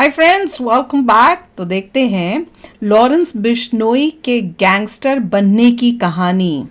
Hi friends, welcome back. तो देखते हैं लॉरेंस बिश्नोई के गैंगस्टर बनने की कहानी।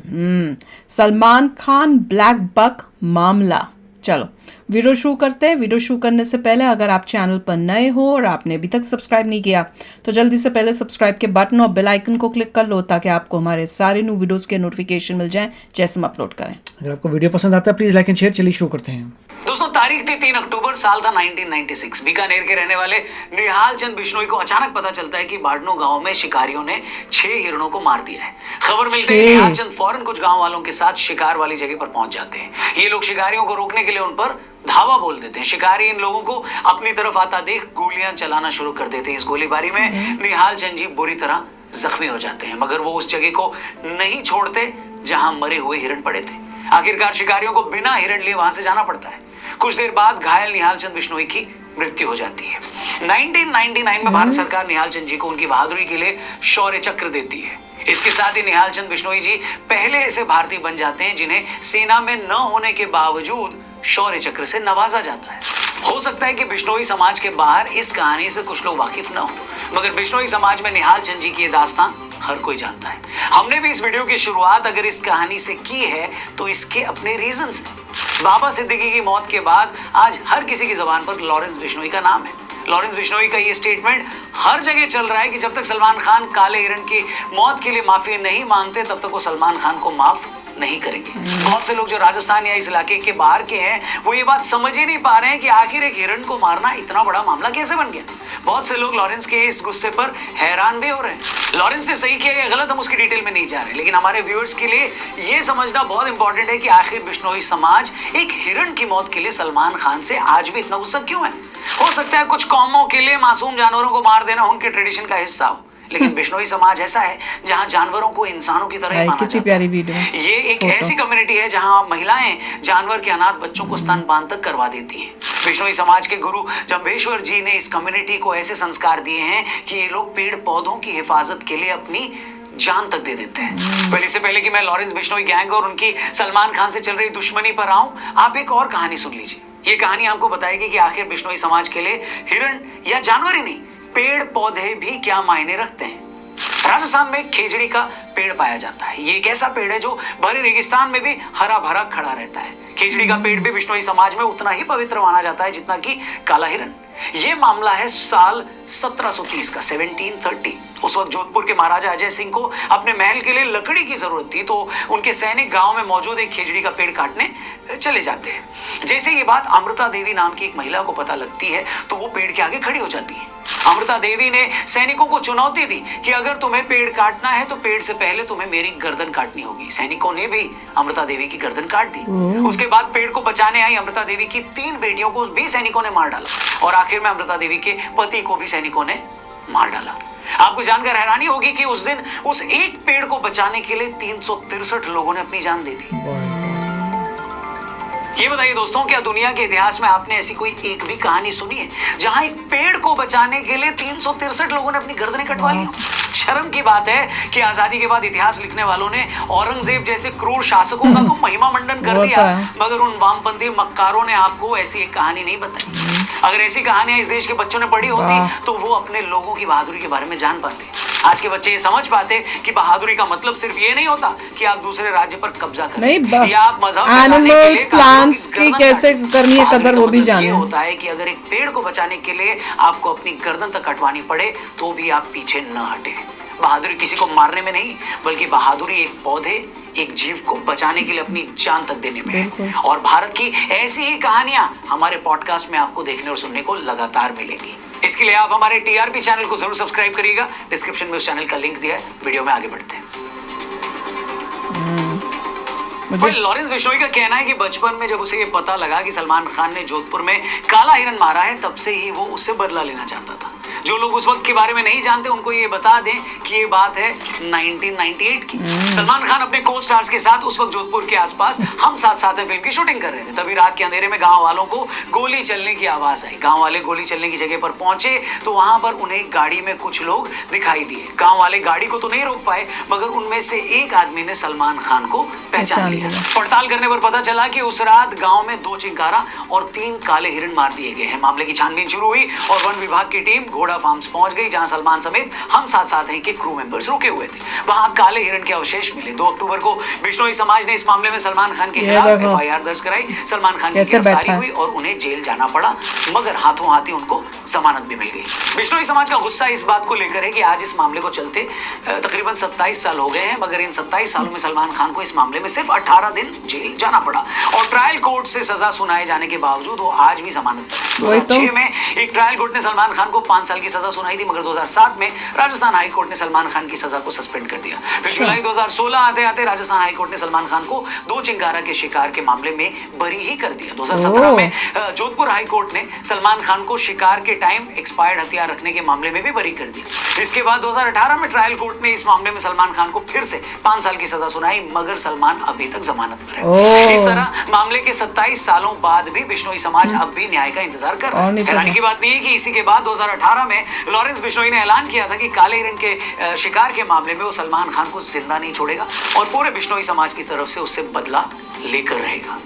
सलमान खान ब्लैक बक मामला। चलो वीडियो शुरू करते हैं। वीडियो शुरू करने से पहले अगर आप चैनल पर नए हो और आपने अभी तक सब्सक्राइब नहीं किया तो जल्दी से पहले सब्सक्राइब के बटन और बेल आइकन को क्लिक कर लो ताकि आपको हमारे सारे न्यू वीडियोस के नोटिफिकेशन मिल जाएं जैसे हम अपलोड करें। अगर आपको वीडियो पसंद आता है प्लीज लाइक एंड शेयर। चलिए शुरू करते हैं। दोस्तों, तारीख थी 3 अक्टूबर, साल था 1996। बीकानेर के रहने वाले निहाल चंद बिश्नोई को अचानक पता चलता है कि बाड़नू गांव में शिकारियों ने 6 हिरणों को मार दिया है। खबर मिलते ही निहाल चंद फौरन कुछ गांव वालों के साथ शिकार वाली जगह पर पहुंच जाते हैं। ये लोग शिकारियों को रोकने के लिए उन पर धावा बोल देते हैं। शिकारी इन लोगों को अपनी तरफ आता देख गोलियां चलाना शुरू कर देते हैं। इस गोलीबारी में निहाल चंद जी बुरी तरह जख्मी हो जाते हैं, मगर वो उस जगह को नहीं छोड़ते जहां मरे हुए हिरण पड़े थे। आखिरकार शिकारियों को बिना हिरण लिए वहां से जाना पड़ता है। कुछ देर बाद घायल निहाल चंद बिश्नोई की मृत्यु हो जाती है। 1999 में भारत सरकार निहाल चंद जी को उनकी बहादुरी के लिए शौर्य चक्र देती है। इसके साथ ही निहाल चंद बिश्नोई जी पहले ऐसे भारतीय बन जाते हैं जिन्हें सेना में न होने के बावजूद शौर्य चक्र से नवाजा जाता है। हो सकता है कि बिश्नोई समाज के बाहर इस कहानी से कुछ लोग वाकिफ न हो, मगर बिश्नोई समाज में निहाल चंद जी की ये दास्तान हर कोई जानता है। हमने भी इस वीडियो की शुरुआत अगर इस कहानी से की है तो इसके अपने रीजंस हैं। बाबा सिद्दीकी की मौत के बाद आज हर किसी की जुबान पर लॉरेंस बिश्नोई का नाम है। लॉरेंस बिश्नोई का ये स्टेटमेंट हर जगह चल रहा है कि जब तक सलमान खान काले हिरण की मौत के लिए माफी नहीं मांगते तब तक वो सलमान खान को माफ नहीं करेंगे। बहुत से लोग जो राजस्थान या इस इलाके के बाहर के हैं वो ये बात समझ ही नहीं पा रहे हैं कि आखिर एक हिरण को मारना इतना बड़ा मामला कैसे बन गया। बहुत से लोग लॉरेंस के इस गुस्से पर हैरान भी हो रहे हैं। लॉरेंस ने सही किया या गलत हम उसकी डिटेल में नहीं जा रहे, लेकिन हमारे व्यूअर्स के लिए ये समझना बहुत इंपॉर्टेंट है कि आखिर बिश्नोई समाज एक हिरण की मौत के लिए सलमान खान से आज भी इतना गुस्सा क्यों है। हो सकता है कुछ कौमों के लिए मासूम जानवरों को मार देना उनके ट्रेडिशन का हिस्सा हो, लेकिन बिश्नोई समाज ऐसा है जहां जानवरों को इंसानों की तरह ही माना जाता प्यारी वीडियो। ये एक ऐसी कम्युनिटी है जहां महिलाएं जानवर के अनाथ बच्चों को स्तनपान तक करवा देती हैं। बिश्नोई समाज के गुरु जंभेश्वर जी ने इस कम्युनिटी को ऐसे संस्कार दिए हैं कि ये लोग पेड़ पौधों की हिफाजत के लिए अपनी जान तक दे देते हैं। पर इससे पहले कि मैं लॉरेंस बिश्नोई गैंग और उनकी सलमान खान से चल रही दुश्मनी पर आऊं, आप एक और कहानी सुन लीजिए। ये कहानी आपको बताएगी कि आखिर बिश्नोई समाज के लिए हिरण या जानवर ही नहीं, पेड़ पौधे भी क्या मायने रखते हैं। राजस्थान में खेजड़ी का पेड़ पाया जाता है। ये एक ऐसा पेड़ है जो भरे रेगिस्तान में भी हरा भरा खड़ा रहता है। खेजड़ी का पेड़ भी बिश्नोई समाज में उतना ही पवित्र माना जाता है जितना कि काला हिरण। ये मामला है साल 1730 का, 1730। उस वक्त जोधपुर के महाराजा अजय सिंह को अपने महल के लिए लकड़ी की जरूरत थी, तो उनके सैनिक गांव में मौजूद एक खेजड़ी का पेड़ काटने चले जाते हैं। जैसे ये बात अमृता देवी नाम की एक महिला को पता लगती है तो वो पेड़ के आगे खड़ी हो जाती है। अमृता देवी ने सैनिकों को चुनौती दी कि अगर तुम्हें पेड़ काटना है तो पेड़ से पहले तुम्हें मेरी गर्दन काटनी होगी। सैनिकों ने भी अमृता देवी की गर्दन काट दी। उसके बाद पेड़ को बचाने आई अमृता देवी की 3 बेटियों को भी सैनिकों ने मार डाला और आखिर में अमृता देवी के पति को भी सैनिकों ने मार डाला। आपको जानकर हैरानी होगी कि उस दिन उस एक पेड़ को बचाने के लिए 363 लोगों ने अपनी जान दे दी। ये बताइए दोस्तों, क्या दुनिया के इतिहास में आपने ऐसी कोई एक भी कहानी सुनी है जहां एक पेड़ को बचाने के लिए 363 लोगों ने अपनी गर्दनें कटवा ली? शर्म की बात है कि आजादी के बाद इतिहास लिखने वालों ने औरंगजेब जैसे क्रूर शासकों का तो महिमा मंडन कर दिया, मगर उन वामपंथी मक्कारों ने आपको ऐसी एक कहानी नहीं बताई। अगर ऐसी कहानियां इस देश के बच्चों ने पढ़ी होती तो वो अपने लोगों की बहादुरी के बारे में जान पाते। आज के बच्चे ये समझ पाते कि बहादुरी का मतलब सिर्फ ये नहीं होता कि आप दूसरे राज्य पर कब्जा करें या आप मजहब एनिमल्स प्लांट्स की कैसे करनी है कदर वो भी जाने। ये होता है कि अगर एक पेड़ को बचाने के लिए आपको अपनी गर्दन तक कटवानी पड़े तो भी आप पीछे न हटे। बहादुरी किसी को मारने में नहीं, बल्कि बहादुरी एक पौधे, एक जीव को बचाने के लिए अपनी जान तक देने में है। और भारत की ऐसी ही कहानियां हमारे पॉडकास्ट में आपको देखने और सुनने को लगातार मिलेंगी। इसके लिए आप हमारे टीआरपी चैनल को जरूर सब्सक्राइब करिएगा। डिस्क्रिप्शन में उस चैनल का लिंक दिया है। वीडियो में आगे बढ़ते हैं। लॉरेंस बिश्नोई का कहना है कि बचपन में जब उसे ये पता लगा कि सलमान खान ने जोधपुर में काला हिरण मारा है, तब से ही वो उससे बदला लेना चाहता था। जो लोग उस वक्त के बारे में नहीं जानते उनको ये बता दें कि ये बात है 1998 की। सलमान खान अपने को स्टार्स के साथ उस वक्त जोधपुर के आसपास हम साथ साथ फिल्म की शूटिंग कर रहे थे। तभी रात के अंधेरे में गांव वालों को गोली चलने की आवाज आई। गांव वाले गोली चलने की जगह पर पहुंचे तो वहां पर उन्हें गाड़ी में कुछ लोग दिखाई दिए। गांव वाले गाड़ी को तो नहीं रोक पाए, मगर उनमें से एक आदमी ने सलमान खान को पहचान दिया। पड़ताल करने पर पता चला कि उस रात गांव में 2 चिंकारा और 3 काले हिरण मार दिए गए हैं। मामले की छानबीन शुरू हुई और वन विभाग की टीम घोड़ा फार्म्स पहुंच गई, जहां सलमान समेत हम साथ साथ हैं के क्रू मेंबर्स रुके हुए थे। वहां काले हिरण के अवशेष मिले। 2 अक्टूबर को बिश्नोई समाज ने इस मामले में सलमान खान के खिलाफ FIR दर्ज कराई। सलमान खान की गिरफ्तारी हुई और उन्हें जेल जाना पड़ा, मगर हाथों हाथ ही उनको जमानत भी मिल गई। बिश्नोई समाज का गुस्सा इस बात को लेकर है कि आज इस मामले को चलते तकरीबन 27 साल हो गए हैं, मगर इन 27 सालों में सलमान खान को इस मामले में सिर्फ 18 दिन जेल जाना पड़ा और ट्रायल कोर्ट से सजा सुनाए जाने के बावजूद वो आज भी जमानत पर है। 2006 में एक ट्रायल कोर्ट ने सलमान खान को 5 साल की सजा सुनाई थी, मगर 2007 में राजस्थान हाई कोर्ट ने सलमान खान की सजा को सस्पेंड कर दिया। फिर जुलाई 2016 आते आते राजस्थान हाई कोर्ट ने सलमान खान को 2 चिंकारा के शिकार के मामले में बरी ही कर दिया। 2017 में जोधपुर हाई कोर्ट ने सलमान खान को शिकार के टाइम एक्सपायर्ड हथियार रखने के मामले में भी बरी कर दिया। इसके बाद 2018 में ट्रायल कोर्ट ने इस मामले में सलमान खान को फिर से 5 साल की सजा सुनाई, मगर सलमान अभी तक जमानत पर है। इस तरह मामले के 27 सालों बाद भी बिश्नोई समाज अब भी न्याय का इंतजार कर रहा है। हैरानी की बात नहीं है कि इसी के बाद 2018 में लॉरेंस बिश्नोई ने ऐलान किया था कि काले हिरण के शिकार के मामले में वो सलमान खान को जिंदा नहीं छोड़ेगा और पूरे बिश्नोई समाज की तरफ से उससे बदला लेकर रहेगा।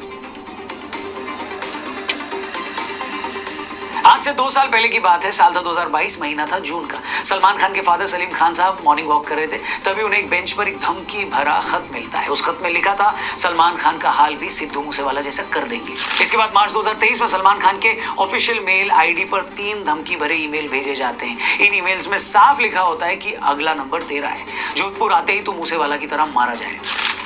आज से 2 साल पहले की बात है। साल था 2022, महीना था जून का। सलमान खान के फादर सलीम खान साहब मॉर्निंग वॉक कर रहे थे, तभी उन्हें एक बेंच पर एक धमकी भरा खत मिलता है। उस खत में लिखा था, सलमान खान का हाल भी सिद्धू मूसेवाला जैसा कर देंगे। इसके बाद मार्च 2023 में सलमान खान के ऑफिशियल मेल आईडी पर 3 धमकी भरे ईमेल भेजे जाते हैं। इन ईमेल्स में साफ लिखा होता है कि अगला नंबर तेरा है, जोधपुर आते ही तो मूसेवाला की तरह मारा जाए।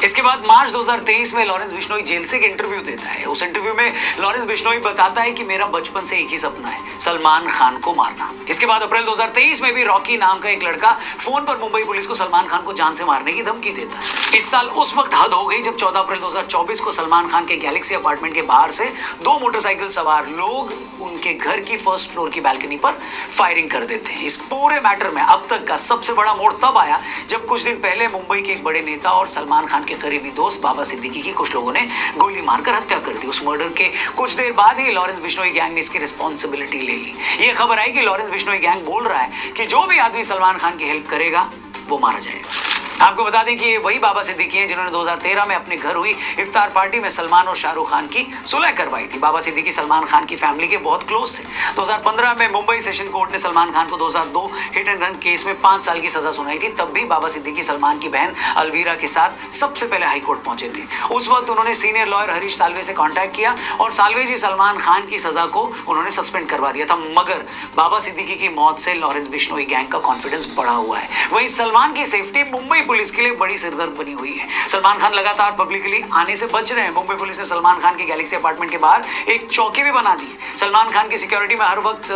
इसके बाद मार्च 2023 में लॉरेंस बिश्नोई जेल से एक इंटरव्यू देता है। उस इंटरव्यू में लॉरेंस बिश्नोई बताता है कि मेरा बचपन से एक ही सपना है, सलमान खान को मारना। इसके बाद अप्रैल 2023 में भी रॉकी नाम का एक लड़का फोन पर मुंबई पुलिस को सलमान खान को जान से मारने की धमकी देता है। इस साल उस वक्त हद हो गई जब 14 अप्रैल 2024 को सलमान खान के गैलेक्सी अपार्टमेंट के बाहर से 2 मोटरसाइकिल सवार लोग उनके घर की फर्स्ट फ्लोर की बैल्कनी पर फायरिंग कर देते हैं। इस पूरे मैटर में अब तक का सबसे बड़ा मोड़ तब आया जब कुछ दिन पहले मुंबई के एक बड़े नेता और सलमान खान के करीबी दोस्त बाबा सिद्दीकी की कुछ लोगों ने गोली मारकर हत्या कर दी। उस मर्डर के कुछ देर बाद ही लॉरेंस बिश्नोई गैंग ने इसकी रिस्पॉन्सिबिलिटी ले ली। ये खबर आई कि लॉरेंस बिश्नोई गैंग बोल रहा है कि जो भी आदमी सलमान खान की हेल्प करेगा वो मारा जाएगा। आपको बता दें कि ये वही बाबा सिद्दीकी हैं जिन्होंने 2013 में अपने घर हुई इफ्तार पार्टी में सलमान और शाहरुख खान की सुलह करवाई थी। बाबा सिद्दीकी सलमान खान की फैमिली के बहुत क्लोज थे। 2015 में मुंबई सेशन कोर्ट ने सलमान खान को 2002 हिट एंड रन केस में 5 साल की सजा सुनाई थी। तब भी बाबा सिद्दीकी सलमान की बहन अलवीरा के साथ सबसे पहले हाई कोर्ट पहुंचे थे। उस वक्त उन्होंने सीनियर लॉयर हरीश साल्वे से कॉन्टैक्ट किया और साल्वे जी सलमान खान की सजा को उन्होंने सस्पेंड करवा दिया था, मगर बाबा सिद्दीकी की मौत से लॉरेंस बिश्नोई गैंग का कॉन्फिडेंस बढ़ा हुआ है। वहीं सलमान की सेफ्टी मुंबई पुलिस के लिए बड़ी सिरदर्द बनी हुई है। सलमान खान लगातार पब्लिकली आने से बच रहे हैं। मुंबई पुलिस ने सलमान खान के गैलेक्सी अपार्टमेंट के बाहर एक चौकी भी बना दी। सलमान खान की सिक्योरिटी में हर वक्त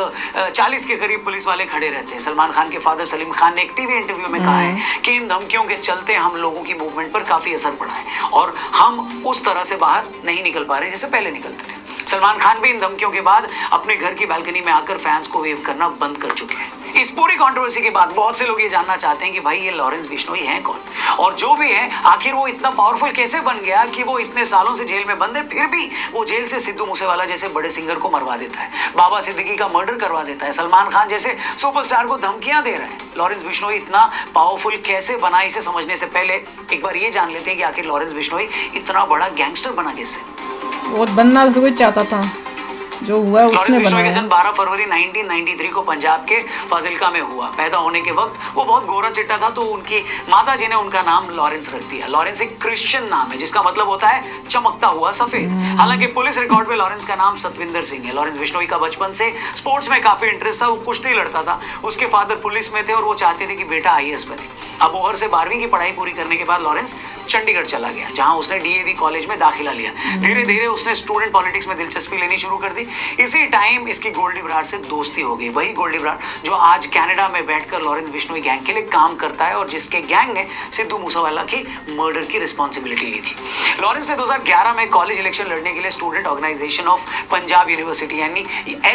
40 के करीब पुलिस वाले खड़े रहते हैं। सलमान खान के फादर सलीम खान ने एक टीवी इंटरव्यू में कहा है कि इन धमकियों के चलते हम लोगों की मूवमेंट पर काफी असर पड़ा है और हम उस तरह से बाहर नहीं निकल पा रहे जैसे पहले निकलते थे। सलमान खान भी इन धमकियों के बाद अपने घर की बालकनी में आकर फैंस को वेव करना बंद कर चुके हैं। इस पूरी कंट्रोवर्सी के बाद बहुत से लोग ये जानना चाहते हैं कि भाई ये लॉरेंस बिश्नोई है कौन, और जो भी है आखिर वो इतना पावरफुल कैसे बन गया कि वो इतने सालों से जेल में बंद है, फिर भी वो जेल से सिद्धू मूसेवाला जैसे बड़े सिंगर को मरवा देता है, बाबा सिद्दीकी का मर्डर करवा देता है, सलमान खान जैसे सुपरस्टार को धमकियां दे रहा है। लॉरेंस बिश्नोई इतना पावरफुल कैसे बना, इसे समझने से पहले एक बार ये जान लेते हैं कि आखिर लॉरेंस बिश्नोई इतना बड़ा गैंगस्टर बना कैसे। वो बनना तो कोई चाहता था, जो हुआ उसने बिश्नोई का जन्म 12 फरवरी 1993 को पंजाब के फाजिल्का में हुआ। पैदा होने के वक्त वो बहुत गोरा चिट्टा था, तो उनकी माता जी ने उनका नाम लॉरेंस रख दिया। लॉरेंस एक क्रिश्चियन नाम है जिसका मतलब होता है चमकता हुआ सफेद। हालांकि पुलिस रिकॉर्ड में लॉरेंस का नाम सतविंदर सिंह है। लॉरेंस बिश्नोई का बचपन से स्पोर्ट्स में काफी इंटरेस्ट था। वो कुश्ती लड़ता था। उसके फादर पुलिस में थे और वो चाहते थे कि बेटा IAS बने। अबोहर से 12वीं की पढ़ाई पूरी करने के बाद लॉरेंस चंडीगढ़ चला गया, जहां उसने DAV कॉलेज में दाखिला लिया। धीरे धीरे उसने स्टूडेंट पॉलिटिक्स में दिलचस्पी लेनी शुरू कर दी। इसी टाइम इसकी गोल्डी बराड़ से दोस्ती हो गई। वही गोल्डी बराड़ जो आज कनाडा में बैठकर लॉरेंस बिश्नोई गैंग के लिए काम करता है और जिसके गैंग ने सिद्धू मूसेवाला की मर्डर की रिस्पॉन्सिबिलिटी ली थी। लॉरेंस ने 2011 में कॉलेज इलेक्शन लड़ने के लिए student organisation of Punjab university यानी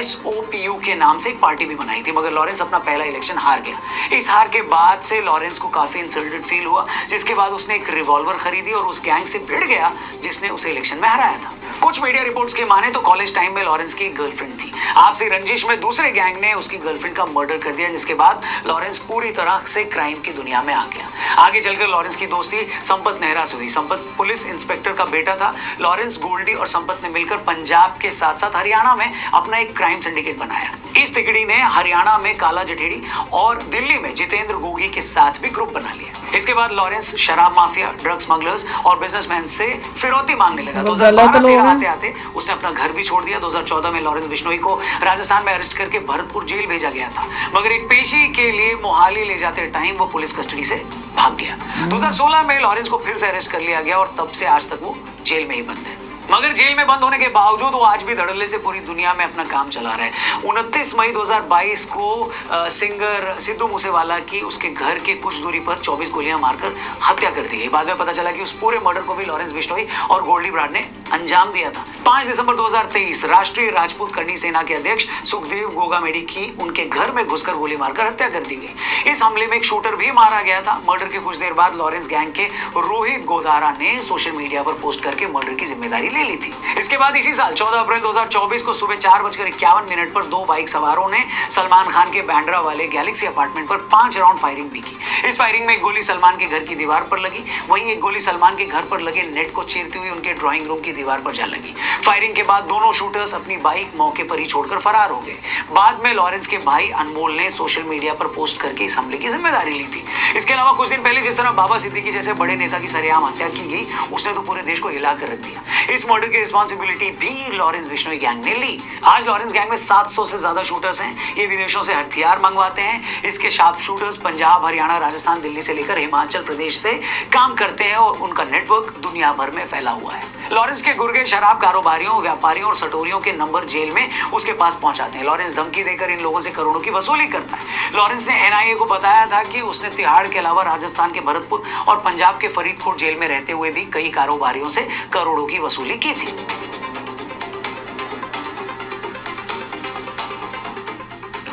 SOPU के नाम से एक पार्टी भी बनाई थी, मगर लॉरेंस अपना पहला इलेक्शन हार गया। इस हार के बाद से लॉरेंस को काफी इंसल्टेड फील हुआ, जिसके बाद उसने एक रिवॉल्वर खरीदी और उस गैंग से भिड़ गया जिसने उसे इलेक्शन में हराया था। कुछ मीडिया रिपोर्ट्स की माने तो कॉलेज टाइम में लॉरेंस की गर्लफ्रेंड थी। आपसी रंजिश में दूसरे गैंग ने उसकी गर्लफ्रेंड का मर्डर कर दिया, जिसके बाद लॉरेंस पूरी तरह से क्राइम की दुनिया में आ गया। आगे चलकर लॉरेंस की दोस्ती संपत नेहरा से हुई। संपत पुलिस इंस्पेक्टर का बेटा था। लॉरेंस, गोल्डी और संपत ने मिलकर पंजाब के साथ साथ हरियाणा में अपना एक क्राइम सिंडिकेट बनाया। इस तिकड़ी ने हरियाणा में काला जठेड़ी और दिल्ली में जितेंद्र गोगी के साथ भी ग्रुप बना लिया। इसके बाद लॉरेंस शराब माफिया, ड्रग स्मगलर्स और बिजनेसमैन से फिरौती मांगने लगा। 2012 आते आते उसने अपना घर भी छोड़ दिया। 2014 में लॉरेंस बिश्नोई को राजस्थान में अरेस्ट करके भरतपुर जेल भेजा गया था, मगर एक पेशी के लिए मोहाली ले जाते टाइम वो पुलिस कस्टडी से भाग गया। 2016 में लॉरेंस को फिर से अरेस्ट कर लिया गया और तब से आज तक वो जेल में ही बंद है। मगर जेल में बंद होने के बावजूद वो आज भी धड़ल्ले से पूरी दुनिया में अपना काम चला रहा है। 29 मई 2022 को सिंगर सिद्धू मूसेवाला की उसके घर के कुछ दूरी पर 24 गोलियां मारकर हत्या कर दी गई। बाद में पता चला कि उस पूरे मर्डर को भी लॉरेंस बिश्नोई और गोल्डी ब्राड ने अंजाम दिया था। 5 दिसंबर 2023 राष्ट्रीय राजपूत करनी सेना के अध्यक्ष सुखदेव गोगामेडी की उनके घर में घुसकर गोली मारकर हत्या कर दी गई। इस हमले में एक शूटर भी मारा गया था। मर्डर के कुछ देर बाद लॉरेंस गैंग के रोहित गोदारा ने सोशल मीडिया पर पोस्ट करके मर्डर की जिम्मेदारी ले ली थी। इसके बाद इसी साल 14 अप्रैल 2024 को सुबह 4:51 पर 2 बाइक सवारों ने सलमान खान के बैंड्रा वाले गैलेक्सी अपार्टमेंट पर 5 राउंड फायरिंग भी की। इस फायरिंग में एक गोली सलमान के घर की दीवार पर लगी, वहीं एक गोली सलमान के घर पर लगे नेट को चीरती हुई उनके ड्राइंग रूम की दीवार पर जा लगी। फायरिंग के बाद दोनों शूटर्स अपनी बाइक मौके पर ही छोड़कर फरार हो गए। बाद में लॉरेंस के भाई अनमोल ने सोशल मीडिया पर पोस्ट करके इस हमले की जिम्मेदारी ली थी। इसके अलावा कुछ दिन पहले जिस तरह बाबा सिद्दीकी जैसे बड़े नेता की सरेआम हत्या की गई, उसने तो पूरे देश को हिला कर रख दिया। इस मर्डर की रिस्पॉन्सिबिलिटी भी लॉरेंस बिश्नोई गैंग ने ली। आज लॉरेंस गैंग में 700 से ज्यादा शूटर्स हैं। ये विदेशों से हथियार मंगवाते हैं। इसके शार्प शूटर्स पंजाब, हरियाणा, राजस्थान, दिल्ली से लेकर हिमाचल प्रदेश से काम करते हैं और उनका नेटवर्क दुनिया भर में फैला हुआ है। लॉरेंस के गुर्गे शराब कारोबारियों, व्यापारियों और सटोरियों के नंबर जेल में उसके पास पहुंचाते हैं। लॉरेंस धमकी देकर इन लोगों से करोड़ों की वसूली करता है। लॉरेंस ने एनआईए को बताया था कि उसने तिहाड़ के अलावा राजस्थान के भरतपुर और पंजाब के फरीदकोट जेल में रहते हुए भी कई कारोबारियों से करोड़ों की वसूली की थी।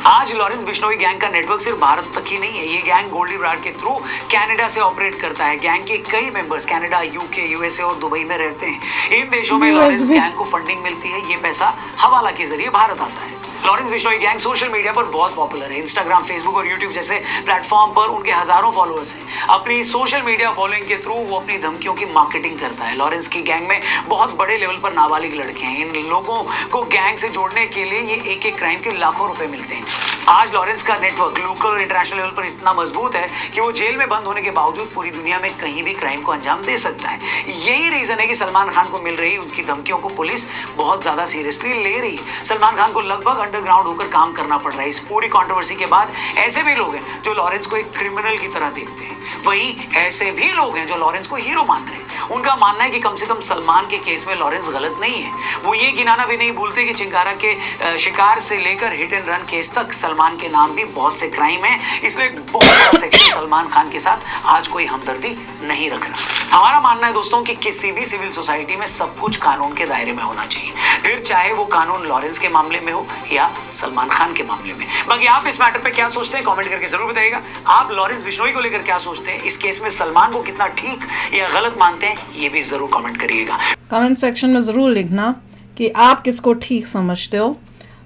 आज लॉरेंस बिश्नोई गैंग का नेटवर्क सिर्फ भारत तक ही नहीं है। ये गैंग गोल्डी ब्राड के थ्रू कनाडा से ऑपरेट करता है। गैंग के कई मेंबर्स कनाडा, यूके, यूएसए और दुबई में रहते हैं। इन देशों में लॉरेंस गैंग को फंडिंग मिलती है। ये पैसा हवाला के जरिए भारत आता है। Lawrence Bishnoi gang social media पर बहुत पॉपुलर है। इंस्टाग्राम, फेसबुक और यूट्यूब जैसे प्लेटफॉर्म पर उनके हजारों फॉलोअर्स हैं। अपनी सोशल मीडिया फॉलोइंग के थ्रू वो अपनी धमकियों की मार्केटिंग करता है। लॉरेंस की गैंग में बहुत बड़े लेवल पर नाबालिग लड़के हैं। इन लोगों को गैंग से जोड़ने के लिए ये एक एक क्राइम के लाखों रुपए मिलते हैं। आज लॉरेंस का नेटवर्क लोकल और इंटरनेशनल लेवल पर इतना मजबूत है कि वो जेल में बंद होने के बावजूद पूरी दुनिया में कहीं भी क्राइम को अंजाम दे सकता है। यही रीजन है कि सलमान खान को मिल रही उनकी धमकियों को पुलिस बहुत ज्यादा सीरियसली ले रही है। सलमान खान को लगभग अंडरग्राउंड होकर काम करना पड़ रहा है। इस पूरी कंट्रोवर्सी के बाद ऐसे भी लोग हैं जो लॉरेंस को एक क्रिमिनल की तरह देखते हैं। वहीं ऐसे भी लोग हैं जो लॉरेंस को हीरो मान रहे हैं। उनका मानना है कि कम से कम सलमान के केस में लॉरेंस गलत नहीं है। वो ये गिनाना भी नहीं भूलते कि चिंकारा के शिकार से लेकर हिट एंड रन केस तक सलमान के नाम भी बहुत से क्राइम है। इसलिए बहुत बड़ा सेक्शन सलमान खान के साथ आज कोई हमदर्दी नहीं रख रहा। हमारा मानना है दोस्तों कि किसी भी सिविल सोसाइटी में सब कुछ कानून के दायरे में होना चाहिए, फिर चाहे वो कानून लॉरेंस के मामले में हो या सलमान खान के मामले में। बाकी आप इस मैटर पे क्या सोचते हैं कमेंट करके जरूर बताइएगा। आप लॉरेंस बिश्नोई को लेकर क्या सोचते हैं, इस केस में सलमान को कितना ठीक या गलत मानते हैं, ये भी जरूर कमेंट करिएगा। कमेंट सेक्शन में ज़रूर लिखना कि आप किसको ठीक समझते हो,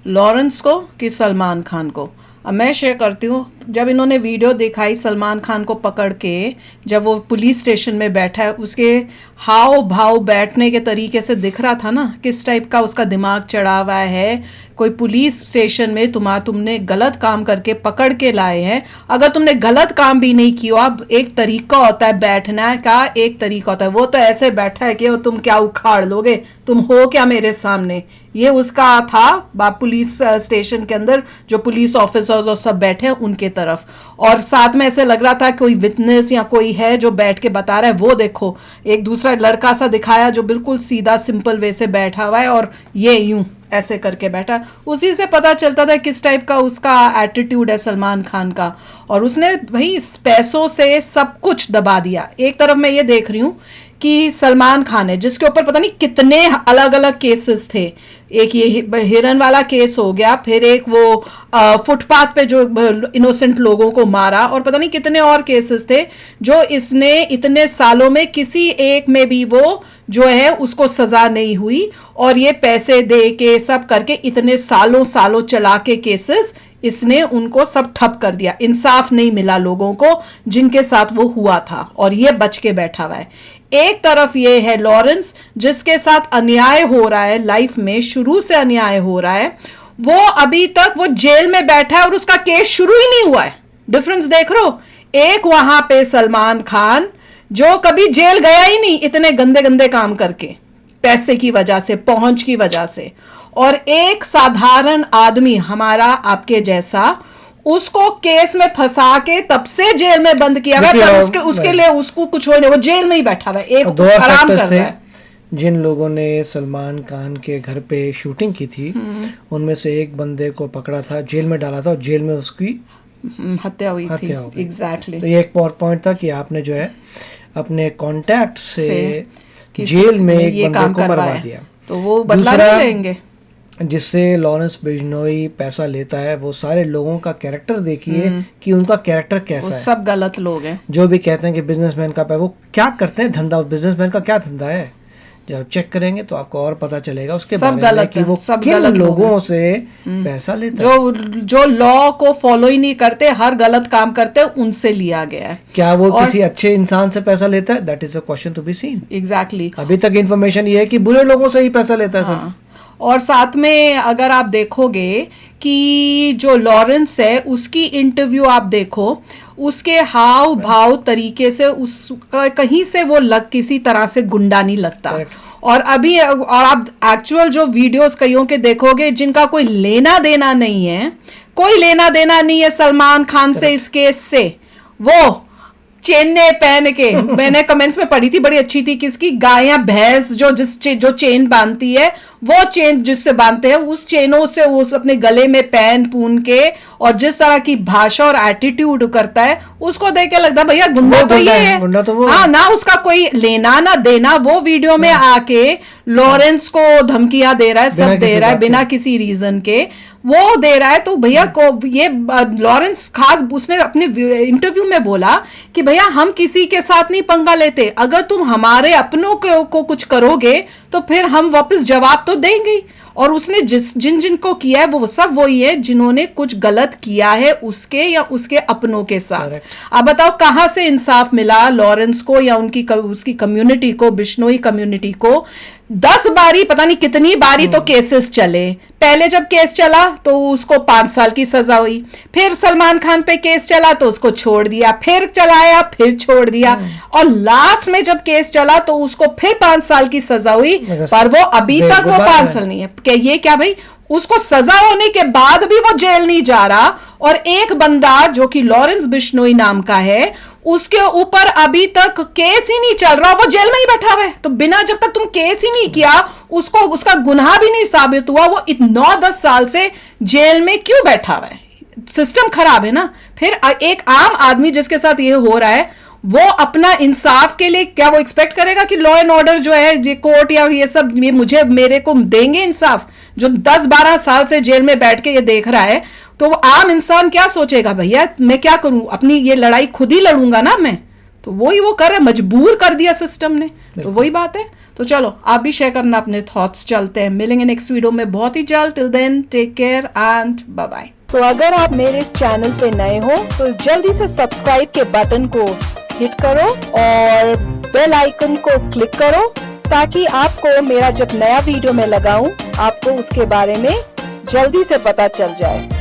लॉरेंस को कि सलमान खान को। अब मैं शेयर करती हूँ, जब इन्होंने वीडियो दिखाई सलमान खान को पकड़ के, जब वो पुलिस स्टेशन में बैठा है, उसके हाव भाव बैठने के तरीके से दिख रहा था ना किस टाइप का उसका दिमाग चढ़ा हुआ है। कोई पुलिस स्टेशन में तुमने गलत काम करके पकड़ के लाए हैं। अगर तुमने गलत काम भी नहीं किया, अब एक तरीका होता है बैठना का, एक तरीका होता है। वो तो ऐसे बैठा है कि तुम क्या उखाड़ लोगे, तुम हो क्या मेरे सामने। ये उसका था पुलिस स्टेशन के अंदर जो पुलिस ऑफिसर्स और सब बैठे हैं उनके तरफ, और साथ में ऐसे लग रहा था कोई विटनेस या कोई है जो बैठ के बता रहा है। वो देखो एक दूसरा लड़का सा दिखाया जो बिल्कुल सीधा सिंपल वे से बैठा हुआ है और ये यूं ऐसे करके बैठा। उसी से पता चलता था किस टाइप का उसका एटीट्यूड है सलमान खान का। और उसने भाई पैसों से सब कुछ दबा दिया। एक तरफ मैं ये देख रही हूँ कि सलमान खान है, जिसके ऊपर पता नहीं कितने अलग अलग केसेस थे। एक ये हिरन वाला केस हो गया, फिर एक वो फुटपाथ पे जो इनोसेंट लोगों को मारा, और पता नहीं कितने और केसेस थे जो इसने इतने सालों में किसी एक में भी वो जो है उसको सजा नहीं हुई। और ये पैसे दे के सब करके इतने सालों सालों चला के केसेस इसने उनको सब ठप कर दिया। इंसाफ नहीं मिला लोगों को जिनके साथ वो हुआ था, और ये बच के बैठा हुआ है। एक तरफ ये है लॉरेंस जिसके साथ अन्याय हो रहा है, लाइफ में शुरू से अन्याय हो रहा है, वो अभी तक वो जेल में बैठा है और उसका केस शुरू ही नहीं हुआ है। डिफरेंस देख रहे हो? एक वहां पे सलमान खान जो कभी जेल गया ही नहीं इतने गंदे गंदे काम करके, पैसे की वजह से, पहुंच की वजह से, और एक साधारण आदमी हमारा आपके जैसा उसको केस में फंसा के तब से जेल में बंद किया हुआ है, पर उसके लिए उसको कुछ हो नहीं, वो जेल में ही बैठा हुआ है, एक आराम कर रहा है। जिन लोगों ने सलमान खान के घर पे शूटिंग की थी उनमें से एक बंदे को पकड़ा था, जेल में डाला था, और जेल में उसकी हत्या हुई थी। एग्जैक्टली। तो ये एक पॉइंट था कि आपने जो है अपने कॉन्टैक्ट से जेल में एक बंदे को मरवा दिया, तो वो बदला नहीं लेंगे। जिससे लॉरेंस बिश्नोई पैसा लेता है, वो सारे लोगों का कैरेक्टर देखिए कि उनका कैरेक्टर कैसा है। सब गलत लोग हैं जो भी कहते हैं कि बिजनेसमैन का वो क्या करते हैं धंधा, बिजनेसमैन का क्या धंधा है, जब चेक करेंगे तो आपको और पता चलेगा उसके बारे में कि वो किन लोगों से पैसा लेता है। जो लॉ को फॉलो ही नहीं करते, हर गलत काम करते, उनसे लिया गया है। क्या वो किसी अच्छे इंसान से पैसा लेता है? That is a question to be seen. Exactly. अभी तक इन्फॉर्मेशन ये है कि बुरे लोगों से ही पैसा लेता है सिर्फ। और साथ में अगर आप देखोगे कि जो लॉरेंस है उसकी इंटरव्यू आप देखो, उसके हाव भाव तरीके से उसका कहीं से वो किसी तरह से गुंडा नहीं लगता। और अभी और आप एक्चुअल जो वीडियोस कईयों के देखोगे जिनका कोई लेना देना नहीं है, कोई लेना देना नहीं है सलमान खान से इस केस से, वो चेने पहन के मैंने कमेंट्स में पढ़ी थी, बड़ी अच्छी थी, किसकी गाय या भैंस जो चेन बांधती है, वो चेन जिससे बांधते हैं उस चेनों से उस अपने गले में पहन पून के, और जिस तरह की भाषा और एटीट्यूड करता है उसको देख के लगता है भैया गुंडा तो ये है। हाँ ना, उसका कोई लेना ना देना, वो वीडियो में आके लॉरेंस को धमकियां दे रहा है, सब दे रहा है बिना किसी रीजन के, वो दे रहा है। तो भैया को ये लॉरेंस खास उसने अपने इंटरव्यू में बोला कि भैया हम किसी के साथ नहीं पंगा लेते, अगर तुम हमारे अपनों को कुछ करोगे तो फिर हम वापस जवाब तो देंगे ही। और उसने जिन को किया है वो सब वही है जिन्होंने कुछ गलत किया है उसके या उसके अपनों के साथ। अब बताओ कहां से इंसाफ मिला लॉरेंस को या उसकी कम्युनिटी को, बिश्नोई कम्युनिटी को। 10 बारी पता नहीं कितनी बारी तो केसेस चले। पहले जब केस चला तो उसको 5 साल की सजा हुई, फिर सलमान खान पे केस चला तो उसको छोड़ दिया, फिर चलाया फिर छोड़ दिया, और लास्ट में जब केस चला तो उसको फिर 5 साल की सजा हुई, पर वो अभी तक वो 5 साल नहीं है। ये क्या भाई, उसको सजा होने के बाद भी वो जेल नहीं जा रहा। और एक बंदा जो कि लॉरेंस बिश्नोई नाम का है, उसके ऊपर अभी तक केस ही नहीं चल रहा, वो जेल में ही बैठा हुआ है। तो बिना जब तक तुम केस ही नहीं किया, उसका गुनाह भी नहीं साबित हुआ, वो 9-10 साल से जेल में क्यों बैठा हुआ है? सिस्टम खराब है ना। फिर एक आम आदमी जिसके साथ ये हो रहा है, वो अपना इंसाफ के लिए क्या वो एक्सपेक्ट करेगा कि लॉ एंड ऑर्डर जो है, ये कोर्ट या ये सब मेरे को देंगे इंसाफ? जो 10-12 साल से जेल में बैठ के ये देख रहा है, तो आम इंसान क्या सोचेगा, भैया मैं क्या करूं, अपनी ये लड़ाई खुद ही लड़ूंगा ना मैं। तो वही वो कर रहा है, मजबूर कर दिया सिस्टम ने। तो वही बात है। तो चलो आप भी शेयर करना अपने थॉट्स। चलते हैं, मिलेंगे नेक्स्ट वीडियो में बहुत ही जल्द। Till then take care and bye bye. तो अगर आप मेरे इस चैनल पे नए हो तो जल्दी से सब्सक्राइब के बटन को हिट करो और बेल आइकन को क्लिक करो, ताकि आपको मेरा जब नया वीडियो मैं लगाऊं आपको उसके बारे में जल्दी से पता चल जाए।